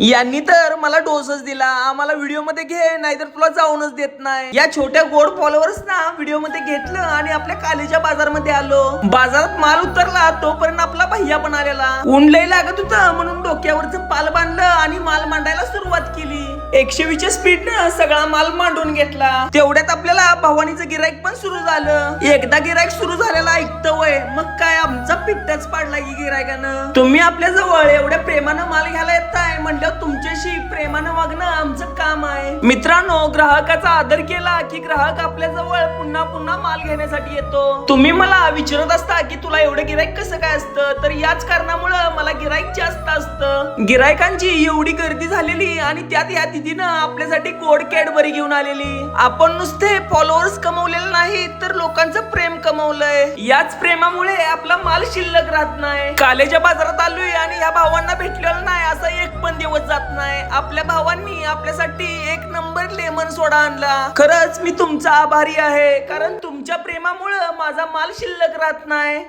यांनी तर मला डोसच दिला, आम्हाला व्हिडिओ मध्ये घे नाहीतर तुला जाऊनच देत नाही। या छोट्या गोड फॉलोअर्स ना व्हिडिओ मध्ये घेतलं आणि आपल्या कालीच्या बाजारमध्ये आलो। बाजारात माल उतरला तोपर्यंत आपला भैया पण आलेला। ऊन लय लागत होतं म्हणून डोक्यावरचं पाल बांधलं आणि माल मांडायला सुरुवात केली। 120च्या स्पीड न सगळा माल मांडून घेतला। तेवढ्यात आपल्याला भवानीचं गिराईक पण सुरू झालं। एकदा गिराईक सुरू झालेला ऐकतं वय मग काय आमचा पिट्टाच पाडला की गिरायकानं। तुम्ही आपल्या जवळ एवढ्या प्रेमानं माल घ्यायला येताय म्हणलं तुमच्याशी प्रेमानं वागणं आमचं काम आहे। मित्रांनो, ग्राहकाचा आदर केला की ग्राहक आपल्या जवळ पुन्हा पुन्हा माल घेण्यासाठी येतो। तुम्ही मला विचारत असता की तुला एवढं गिराईक कसं काय असतं, तर याच कारणामुळे मला गिराईक जास्त असतं। गिरायकांची एवढी गर्दी झालेली आणि त्यात या दीदीनं आपल्यासाठी गोड कॅडबरी घेऊन आलेली। आपण नुसते फॉलोअर्स कमवलेले नाही तर लोकांचं प्रेम कमवलंय। याच प्रेमामुळे आपला माल शिल्लक राहत नाही। कालेच्या बाजारात आलोय आणि ह्या भावांना भेटलेलं नाही असा एक पण दिवस जात नाही। आपल्या भावांनी आपल्यासाठी एक नंबर लेमन सोडा आणला। खरंच मी तुमचा आभारी आहे, कारण तुमच्या प्रेमामुळे माझा माल शिल्लक राहत नाही।